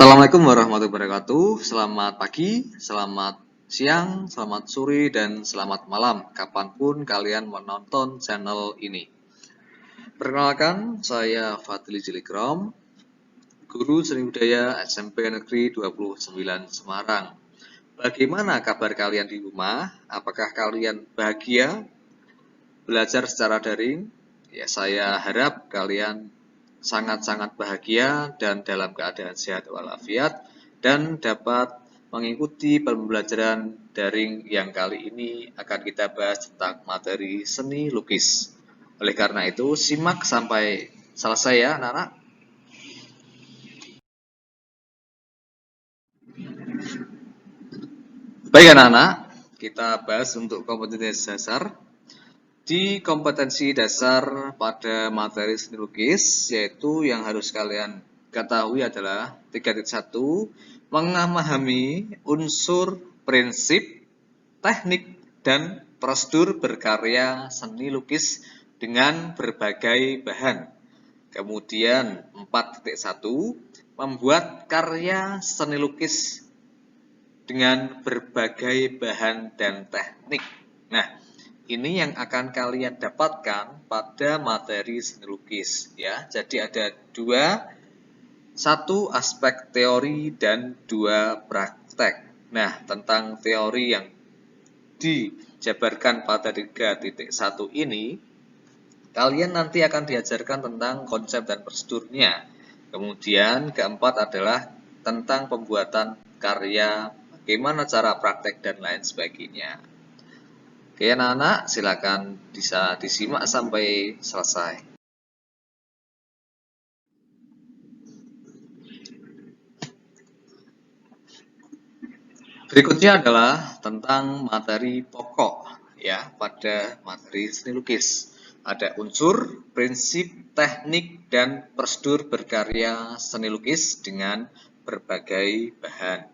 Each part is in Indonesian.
Assalamualaikum warahmatullahi wabarakatuh. Selamat pagi, selamat siang, selamat sore, dan selamat malam kapanpun kalian menonton channel ini. Perkenalkan, saya Fadli Jilikrom, Guru Seni Budaya SMP Negeri 29 Semarang. Bagaimana kabar kalian di rumah? Apakah kalian bahagia belajar secara daring? Ya, saya harap kalian sangat-sangat bahagia dan dalam keadaan sehat walafiat dan dapat mengikuti pembelajaran daring yang kali ini akan kita bahas tentang materi seni lukis. Oleh karena itu, simak sampai selesai ya, anak-anak. Baik anak-anak, kita bahas untuk kompetensi dasar. Di kompetensi dasar pada materi seni lukis, yaitu yang harus kalian ketahui adalah 3.1, memahami unsur, prinsip, teknik, dan prosedur berkarya seni lukis dengan berbagai bahan. Kemudian 4.1, membuat karya seni lukis dengan berbagai bahan dan teknik. Nah, ini yang akan kalian dapatkan pada materi seni lukis ya. Jadi ada satu aspek teori dan 2 praktek. Nah, tentang teori yang dijabarkan pada 3.1 ini, kalian nanti akan diajarkan tentang konsep dan prosedurnya. Kemudian keempat adalah tentang pembuatan karya, bagaimana cara praktek dan lain sebagainya. Oke anak-anak, silakan bisa disimak sampai selesai. Berikutnya adalah tentang materi pokok ya pada materi seni lukis. Ada unsur, prinsip, teknik, dan prosedur berkarya seni lukis dengan berbagai bahan.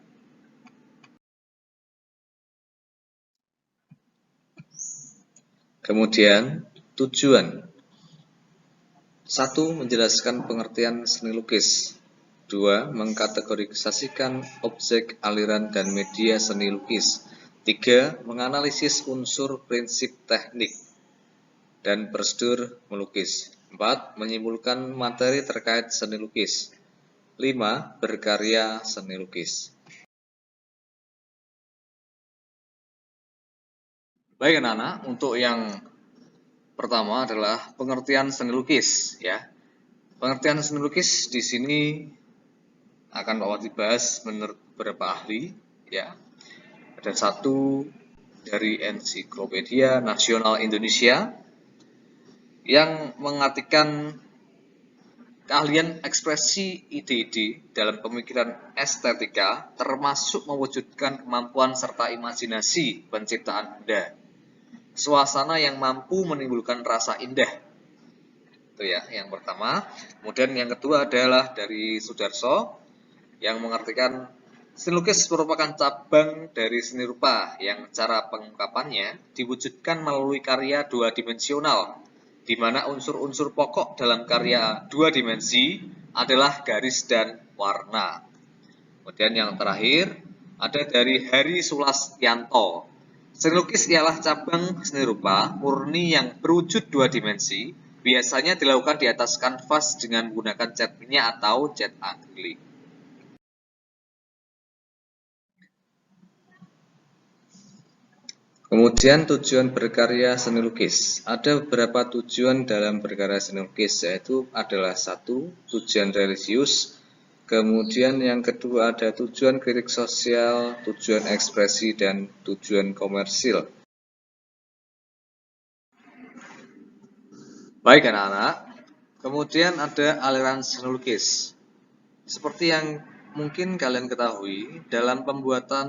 Kemudian tujuan. 1. Menjelaskan pengertian seni lukis. 2. Mengkategorisasikan objek, aliran, dan media seni lukis. 3. Menganalisis unsur, prinsip, teknik, dan prosedur melukis. 4. Menyimpulkan materi terkait seni lukis. 5. Berkarya seni lukis. Baik anak-anak, untuk yang pertama adalah pengertian seni lukis ya. Pengertian seni lukis di sini akan dibahas menurut beberapa ahli ya. Ada satu dari Ensiklopedia Nasional Indonesia yang mengartikan keahlian ekspresi ide-ide dalam pemikiran estetika, termasuk mewujudkan kemampuan serta imajinasi penciptaan benda. Suasana yang mampu menimbulkan rasa indah. Itu ya, yang pertama. Kemudian yang kedua adalah dari Sudarso yang mengartikan seni lukis merupakan cabang dari seni rupa yang cara pengungkapannya diwujudkan melalui karya 2 dimensional, di mana unsur-unsur pokok dalam karya 2 dimensi adalah garis dan warna. Kemudian yang terakhir ada dari Hari Sulastianto. Seni lukis ialah cabang seni rupa murni yang berwujud 2 dimensi, biasanya dilakukan di atas kanvas dengan menggunakan cat minyak atau cat akrilik. Kemudian tujuan berkarya seni lukis. Ada beberapa tujuan dalam berkarya seni lukis, yaitu adalah 1. Tujuan religius. Kemudian yang kedua ada tujuan kritik sosial, tujuan ekspresi, dan tujuan komersil. Baik anak-anak, kemudian ada aliran seni lukis. Seperti yang mungkin kalian ketahui, dalam pembuatan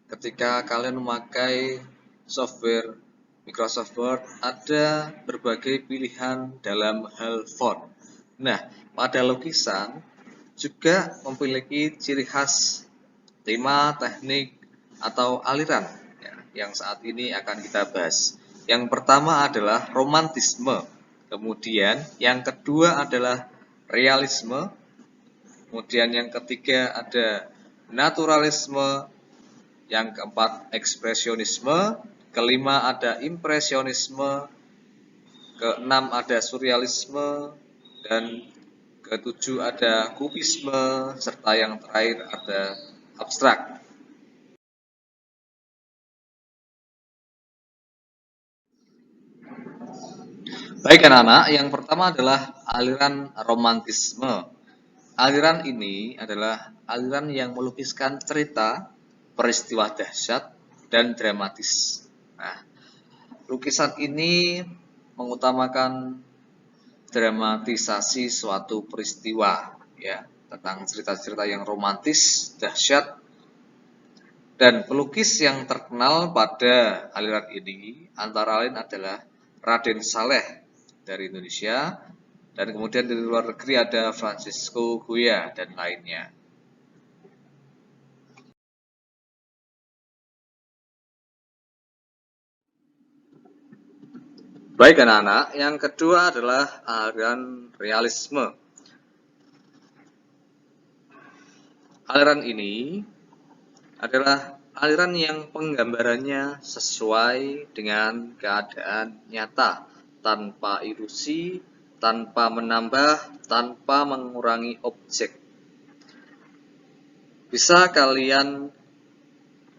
ketika kalian memakai software Microsoft Word, ada berbagai pilihan dalam hal font. Nah, pada lukisan juga memiliki ciri khas tema, teknik, atau aliran ya, yang saat ini akan kita bahas. Yang pertama adalah romantisme, kemudian yang kedua adalah realisme, Kemudian yang ketiga ada naturalisme, yang keempat ekspresionisme, kelima ada impresionisme, keenam ada surrealisme, dan ketujuh ada kubisme, serta yang terakhir ada abstrak. Baik anak-anak, yang pertama adalah aliran romantisme. Aliran ini adalah aliran yang melukiskan cerita, peristiwa dahsyat, dan dramatis. Nah, lukisan ini mengutamakan dramatisasi suatu peristiwa, ya, tentang cerita-cerita yang romantis, dahsyat, dan pelukis yang terkenal pada aliran ini antara lain adalah Raden Saleh dari Indonesia, dan kemudian dari luar negeri ada Francisco Goya dan lainnya. Baik anak-anak, yang kedua adalah aliran realisme. Aliran ini adalah aliran yang penggambarannya sesuai dengan keadaan nyata, tanpa ilusi, tanpa menambah, tanpa mengurangi objek. Bisa kalian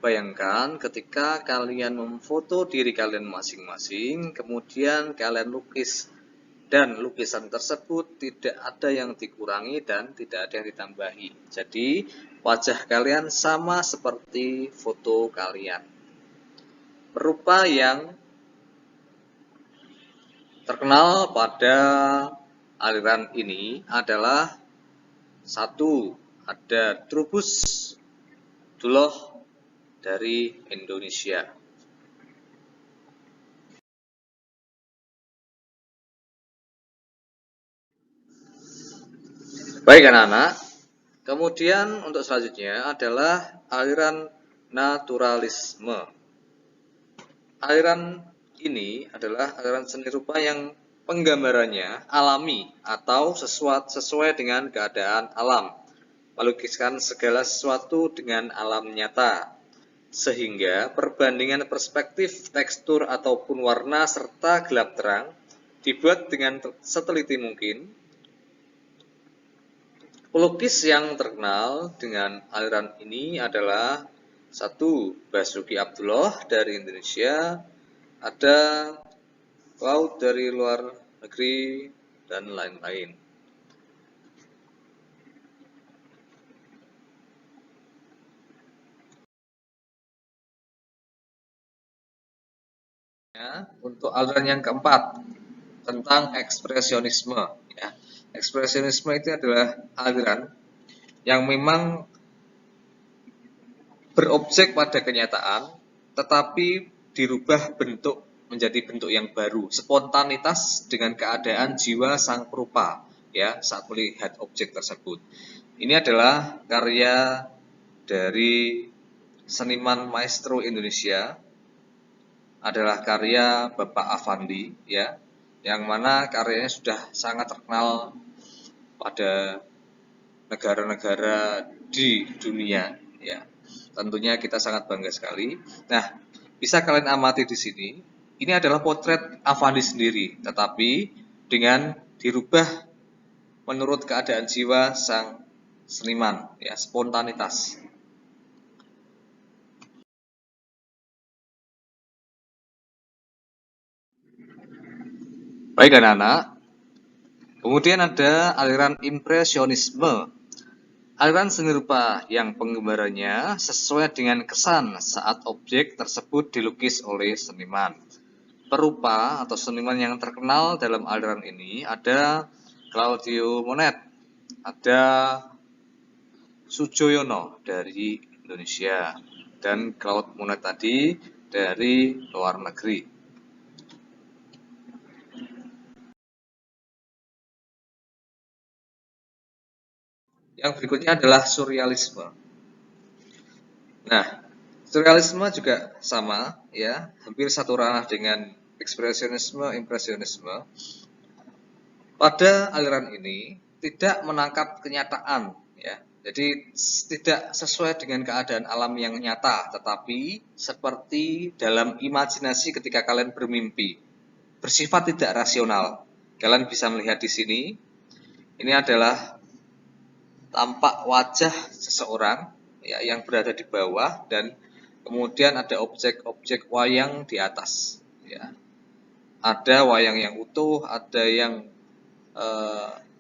bayangkan ketika kalian memfoto diri kalian masing-masing, kemudian kalian lukis, dan lukisan tersebut tidak ada yang dikurangi dan tidak ada yang ditambahi. Jadi wajah kalian sama seperti foto kalian. Perupa yang terkenal pada aliran ini adalah satu, ada Trubus Duloh dari Indonesia. Baik anak-anak, kemudian untuk selanjutnya adalah aliran naturalisme. Aliran ini adalah aliran seni rupa yang penggambarannya alami atau sesuai dengan keadaan alam, melukiskan segala sesuatu dengan alam nyata, sehingga perbandingan perspektif, tekstur, ataupun warna serta gelap terang dibuat dengan seteliti mungkin. Pelukis yang terkenal dengan aliran ini adalah satu, Basuki Abdullah dari Indonesia, ada Claude dari luar negeri, dan lain-lain. Ya, untuk aliran yang keempat tentang ekspresionisme. Ya. Ekspresionisme itu adalah aliran yang memang berobjek pada kenyataan, tetapi dirubah bentuk menjadi bentuk yang baru, spontanitas dengan keadaan jiwa sang perupa, ya, saat melihat objek tersebut. Ini adalah karya dari seniman maestro Indonesia, adalah karya Bapak Affandi, ya, yang mana karyanya sudah sangat terkenal pada negara-negara di dunia, ya. Tentunya kita sangat bangga sekali. Nah, bisa kalian amati di sini. Ini adalah potret Affandi sendiri, tetapi dengan dirubah menurut keadaan jiwa sang seniman, ya, spontanitas. Baik anak-anak. Kemudian ada aliran impresionisme. Aliran seni rupa yang penggambarannya sesuai dengan kesan saat objek tersebut dilukis oleh seniman. Perupa atau seniman yang terkenal dalam aliran ini ada Claudio Monet, ada Sujoyono dari Indonesia, dan Claude Monet tadi dari luar negeri. Yang berikutnya adalah surrealisme. Nah, surrealisme juga sama, ya, hampir satu ranah dengan ekspresionisme, impresionisme. Pada aliran ini tidak menangkap kenyataan, ya. Jadi tidak sesuai dengan keadaan alam yang nyata, tetapi seperti dalam imajinasi ketika kalian bermimpi, bersifat tidak rasional. Kalian bisa melihat di sini, ini adalah tampak wajah seseorang ya, yang berada di bawah, dan kemudian ada objek-objek wayang di atas. Ya. Ada wayang yang utuh, ada yang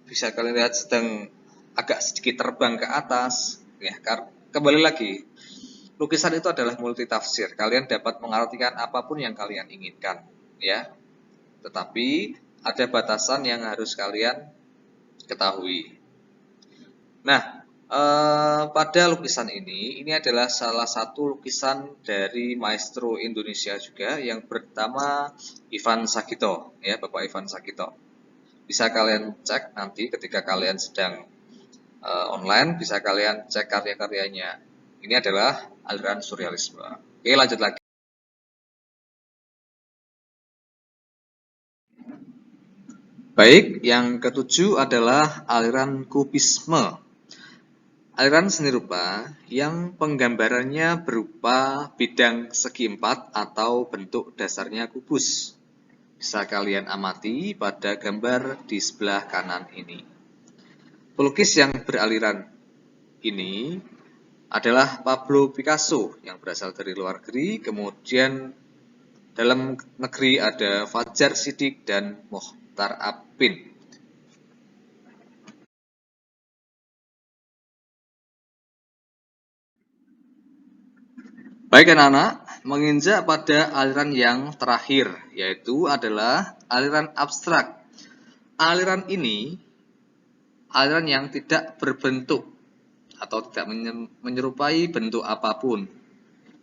bisa kalian lihat sedang agak sedikit terbang ke atas. Ya, kembali lagi, lukisan itu adalah multitafsir. Kalian dapat mengartikan apapun yang kalian inginkan, ya. Tetapi ada batasan yang harus kalian ketahui. Nah, pada lukisan ini adalah salah satu lukisan dari maestro Indonesia juga yang bernama Ivan Sagito, ya, Bapak Ivan Sagito. Bisa kalian cek nanti ketika kalian sedang online, bisa kalian cek karya-karyanya. Ini adalah aliran surrealisme. Oke, lanjut lagi. Baik, yang ketujuh adalah aliran kubisme. Aliran seni rupa yang penggambarannya berupa bidang segi empat atau bentuk dasarnya kubus. Bisa kalian amati pada gambar di sebelah kanan ini. Pelukis yang beraliran ini adalah Pablo Picasso yang berasal dari luar negeri, kemudian dalam negeri ada Fajar Siddiq dan Mochtar Abin. Baik anak-anak, menginjak pada aliran yang terakhir, yaitu adalah aliran abstrak. Aliran ini, aliran yang tidak berbentuk atau tidak menyerupai bentuk apapun,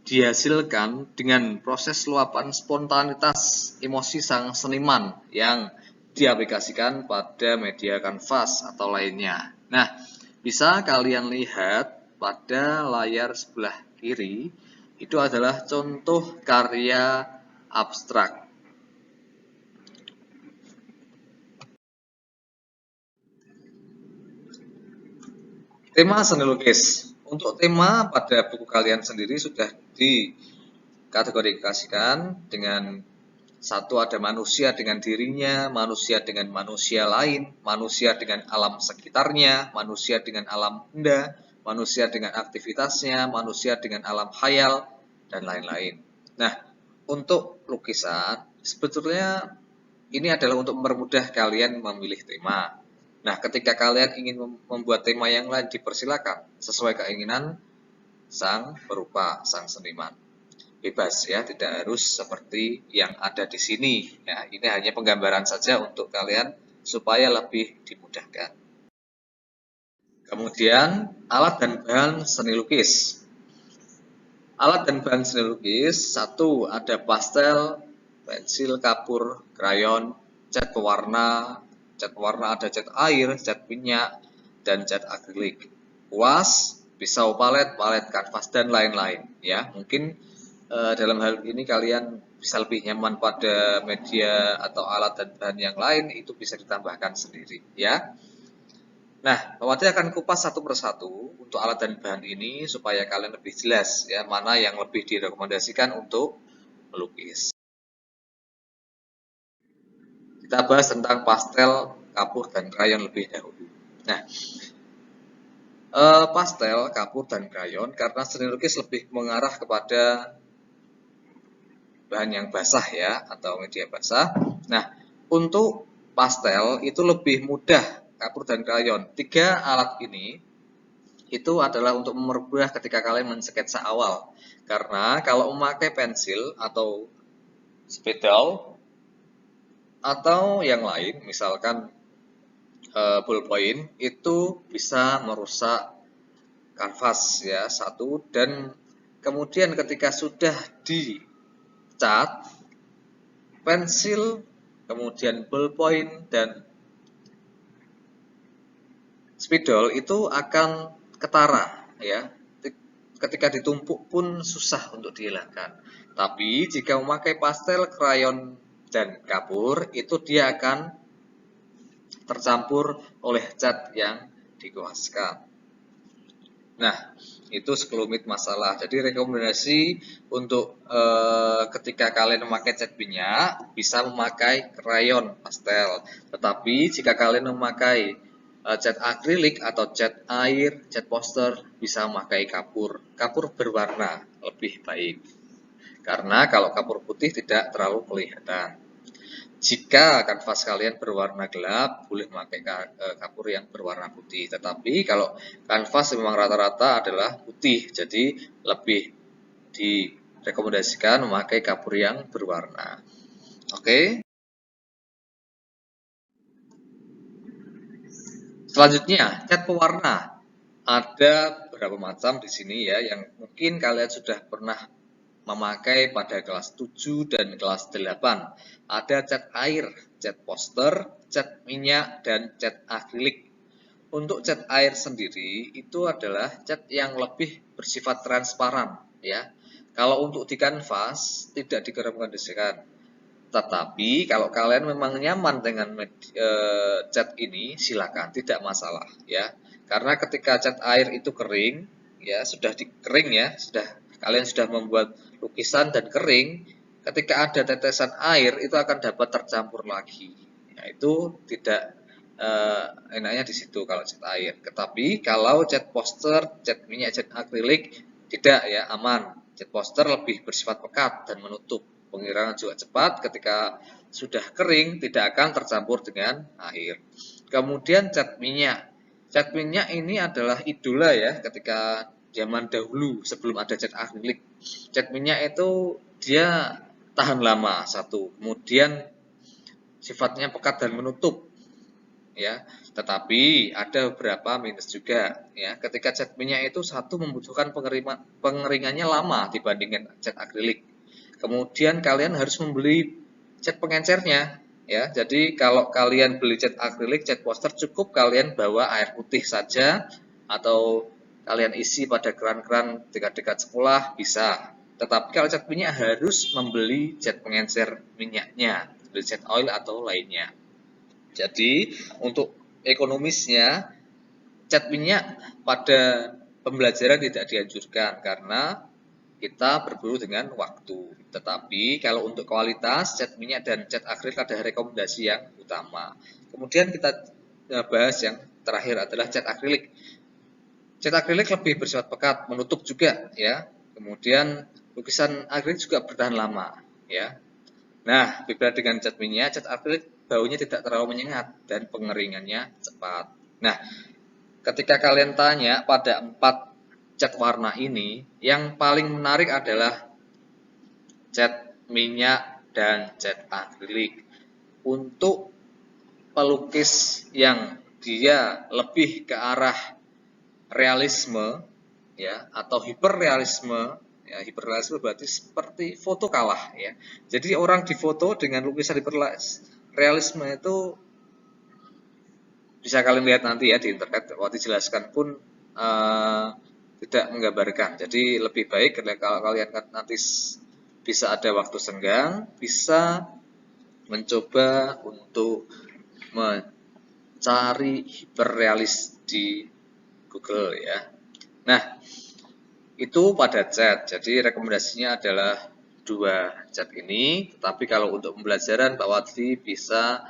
dihasilkan dengan proses luapan spontanitas emosi sang seniman yang diaplikasikan pada media kanvas atau lainnya. Nah, bisa kalian lihat pada layar sebelah kiri, itu adalah contoh karya abstrak. Tema seni lukis. Untuk tema pada buku kalian sendiri sudah dikategorikan dengan satu, ada manusia dengan dirinya, manusia dengan manusia lain, manusia dengan alam sekitarnya, manusia dengan alam benda, manusia dengan aktivitasnya, manusia dengan alam khayal, dan lain-lain. Nah, untuk lukisan, sebetulnya ini adalah untuk mempermudah kalian memilih tema. Nah, ketika kalian ingin membuat tema yang lain, dipersilakan sesuai keinginan sang perupa, sang seniman. Bebas ya, tidak harus seperti yang ada di sini. Ya, ini hanya penggambaran saja untuk kalian supaya lebih dimudahkan. Kemudian, alat dan bahan seni lukis. Alat dan bahan seni lukis, satu, ada pastel, pensil, kapur, krayon, cat pewarna ada cat air, cat minyak, dan cat akrilik. Kuas, pisau palet, kanvas, dan lain-lain. Ya, mungkin dalam hal ini kalian bisa lebih nyaman pada media atau alat dan bahan yang lain, itu bisa ditambahkan sendiri. Ya. Nah, Mawati akan kupas satu persatu untuk alat dan bahan ini supaya kalian lebih jelas ya mana yang lebih direkomendasikan untuk melukis. Kita bahas tentang pastel, kapur, dan krayon lebih dahulu. Nah, pastel, kapur, dan krayon karena seni lukis lebih mengarah kepada bahan yang basah ya atau media basah. Nah, untuk pastel itu lebih mudah, kapur dan krayon. Tiga alat ini itu adalah untuk mempermudah ketika kalian mensketsa awal. Karena kalau memakai pensil atau spidol atau yang lain, misalkan ballpoint, itu bisa merusak kanvas ya, satu. Dan kemudian ketika sudah dicat, pensil, kemudian ballpoint dan spidol itu akan ketara ya. Ketika ditumpuk pun susah untuk dihilangkan. Tapi jika memakai pastel, krayon, dan kapur, itu dia akan tercampur oleh cat yang dikuaskan. Nah, itu sekelumit masalah. Jadi rekomendasi untuk ketika kalian memakai cat minyak, bisa memakai krayon pastel. Tetapi jika kalian memakai cat akrilik atau cat air, cat poster, bisa memakai kapur. Kapur berwarna lebih baik. Karena kalau kapur putih tidak terlalu kelihatan. Jika kanvas kalian berwarna gelap, boleh memakai kapur yang berwarna putih. Tetapi kalau kanvas memang rata-rata adalah putih, jadi lebih direkomendasikan memakai kapur yang berwarna. Oke. Selanjutnya, cat pewarna. Ada beberapa macam di sini ya, yang mungkin kalian sudah pernah memakai pada kelas 7 dan kelas 8. Ada cat air, cat poster, cat minyak, dan cat akrilik. Untuk cat air sendiri itu adalah cat yang lebih bersifat transparan ya. Kalau untuk di kanvas tidak direkomendasikan. Tetapi kalau kalian memang nyaman dengan cat ini, silakan, tidak masalah ya. Karena ketika cat air itu kering ya, sudah dikering ya, kalian sudah membuat lukisan dan kering, ketika ada tetesan air itu akan dapat tercampur lagi. Ya, itu tidak enaknya di situ kalau cat air. Tetapi kalau cat poster, cat minyak, cat akrilik tidak ya, aman. Cat poster lebih bersifat pekat dan menutup. Pengiriman juga cepat, ketika sudah kering tidak akan tercampur dengan air. Kemudian cat minyak. Cat minyak ini adalah idola ya ketika zaman dahulu sebelum ada cat akrilik. Cat minyak itu dia tahan lama satu, kemudian sifatnya pekat dan menutup ya. Tetapi ada beberapa minus juga ya. Ketika cat minyak itu satu membutuhkan pengeringannya lama dibandingkan cat akrilik. Kemudian kalian harus membeli cat pengencernya ya. Jadi kalau kalian beli cat akrilik, cat poster, cukup kalian bawa air putih saja atau kalian isi pada keran-keran dekat-dekat sekolah bisa. Tetapi kalau cat minyak harus membeli cat pengencer minyaknya, beli cat oil atau lainnya. Jadi untuk ekonomisnya cat minyak pada pembelajaran tidak dianjurkan karena kita berburu dengan waktu. Tetapi kalau untuk kualitas cat minyak dan cat akrilik ada rekomendasi yang utama. Kemudian kita bahas yang terakhir adalah cat akrilik. Cat akrilik lebih bersifat pekat, menutup juga ya. Kemudian lukisan akrilik juga bertahan lama ya. Nah, berbeda dengan cat minyak, cat akrilik baunya tidak terlalu menyengat dan pengeringannya cepat. Nah, ketika kalian tanya pada 4 cat warna ini, yang paling menarik adalah cat minyak dan cat akrilik. Untuk pelukis yang dia lebih ke arah realisme ya atau hiperrealisme ya, hiperrealisme berarti seperti foto kalah ya. Jadi orang difoto dengan lukisan hiperrealisme itu bisa kalian lihat nanti ya di internet, waktu dijelaskan pun tidak menggambarkan. Jadi lebih baik kalau kalian nanti bisa ada waktu senggang, bisa mencoba untuk mencari hiperrealis di Google ya. Nah, itu pada cat. Jadi rekomendasinya adalah 2 cat ini. Tetapi kalau untuk pembelajaran Pak Wadli bisa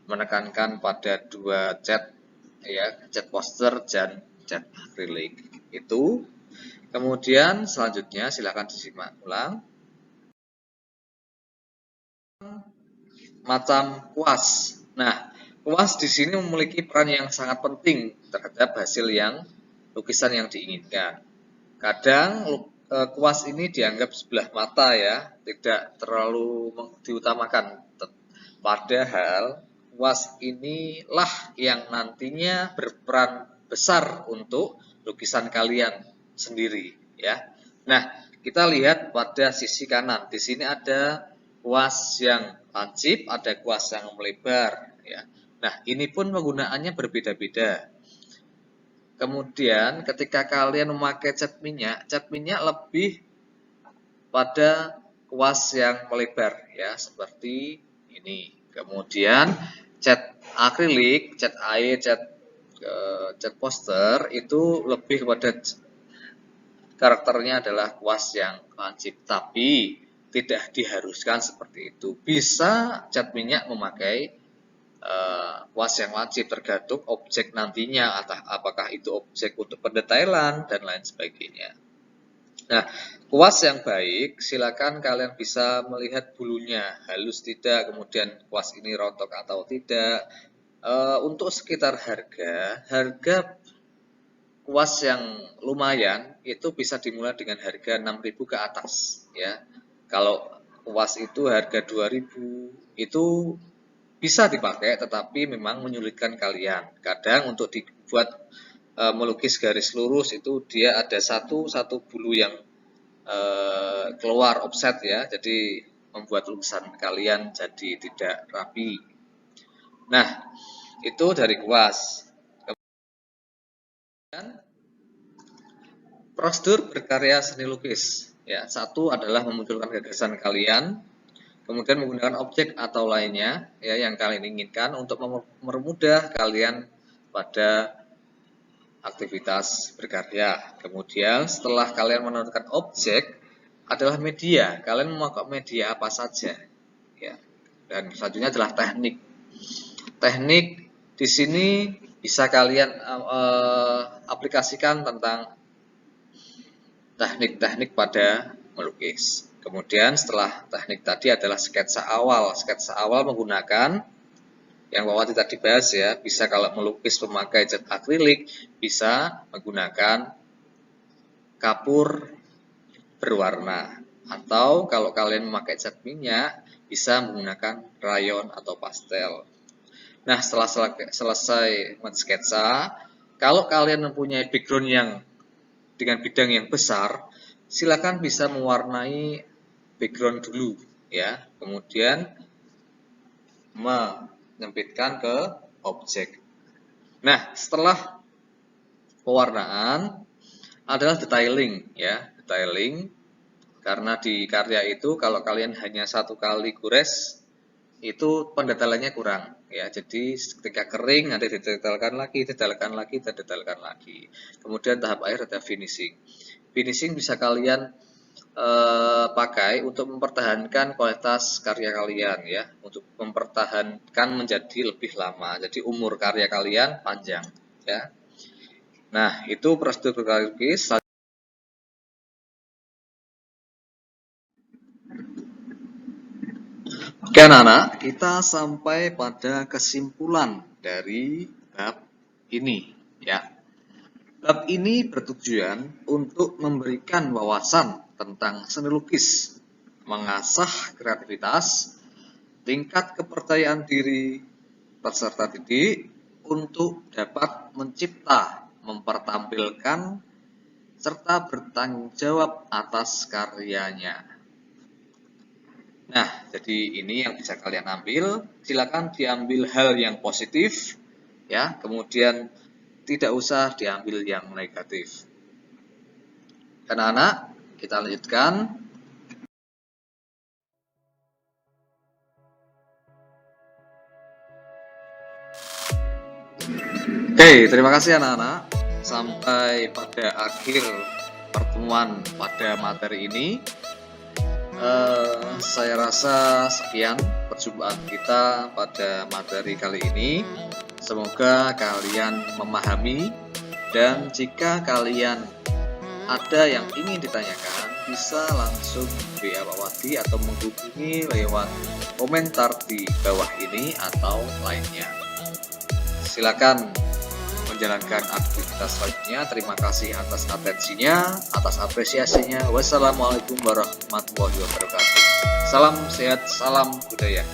menekankan pada 2 cat ya, cat poster dan cat akrilik. Itu. Kemudian selanjutnya silakan disimak ulang. Macam kuas. Nah, kuas di sini memiliki peran yang sangat penting terhadap hasil lukisan yang diinginkan. Kadang kuas ini dianggap sebelah mata ya, tidak terlalu diutamakan. Padahal kuas inilah yang nantinya berperan besar untuk lukisan kalian sendiri ya. Nah, kita lihat pada sisi kanan. Di sini ada kuas yang lancip, ada kuas yang melebar ya. Nah, ini pun penggunaannya berbeda-beda. Kemudian ketika kalian memakai cat minyak lebih pada kuas yang melebar ya, seperti ini. Kemudian cat akrilik, cat air, cat cat poster itu lebih kepada karakternya adalah kuas yang lancip, tapi tidak diharuskan seperti itu. Bisa cat minyak memakai kuas yang lancip, tergantung objek nantinya, apakah itu objek untuk pendetailan dan lain sebagainya. Nah, kuas yang baik, silakan kalian bisa melihat bulunya halus tidak, kemudian kuas ini rontok atau tidak. Untuk sekitar harga kuas yang lumayan itu bisa dimulai dengan harga 6.000 ke atas ya. Kalau kuas itu harga 2.000 itu bisa dipakai, tetapi memang menyulitkan kalian. Kadang untuk dibuat melukis garis lurus itu dia ada satu bulu yang keluar offset ya, jadi membuat lukisan kalian jadi tidak rapi. Nah, itu dari kuas. Kemudian prosedur berkarya seni lukis ya, satu adalah memunculkan gagasan kalian, kemudian menggunakan objek atau lainnya ya yang kalian inginkan untuk mempermudah kalian pada aktivitas berkarya. Kemudian setelah kalian menemukan objek adalah media, kalian memakai media apa saja ya. Dan selanjutnya adalah teknik. Teknik di sini bisa kalian aplikasikan tentang teknik-teknik pada melukis. Kemudian setelah teknik tadi adalah sketsa awal. Sketsa awal menggunakan yang Wawati tadi bahas ya, bisa kalau melukis memakai cat akrilik, bisa menggunakan kapur berwarna. Atau kalau kalian memakai cat minyak, bisa menggunakan rayon atau pastel. Nah, setelah selesai mensketsa, kalau kalian mempunyai background yang dengan bidang yang besar, silakan bisa mewarnai background dulu ya. Kemudian menyempitkan ke objek. Nah, setelah pewarnaan adalah detailing ya, detailing. Karena di karya itu kalau kalian hanya satu kali gores itu pendetailannya kurang ya. Jadi ketika kering nanti didetailkan lagi, didetailkan lagi, didetailkan lagi. Kemudian tahap akhir ada finishing. Finishing bisa kalian pakai untuk mempertahankan kualitas karya kalian ya, untuk mempertahankan menjadi lebih lama. Jadi umur karya kalian panjang ya. Nah, itu prosedur berkarya lukis. Oke anak-anak, kita sampai pada kesimpulan dari bab ini ya. Bab ini bertujuan untuk memberikan wawasan tentang seni lukis, mengasah kreativitas, tingkat kepercayaan diri peserta didik untuk dapat mencipta, mempertampilkan, serta bertanggung jawab atas karyanya. Nah, jadi ini yang bisa kalian ambil. Silakan diambil hal yang positif ya, kemudian tidak usah diambil yang negatif. Anak-anak, kita lanjutkan. Oke, terima kasih anak-anak. Sampai pada akhir pertemuan pada materi ini. Saya rasa sekian perjumpaan kita pada materi kali ini. Semoga kalian memahami, dan jika kalian ada yang ingin ditanyakan bisa langsung WA Wawati atau menghubungi lewat komentar di bawah ini atau lainnya. Silakan menjalankan aktivitas selanjutnya. Terima kasih atas atensinya, atas apresiasinya. Wassalamualaikum warahmatullahi wabarakatuh. Salam sehat, salam budaya.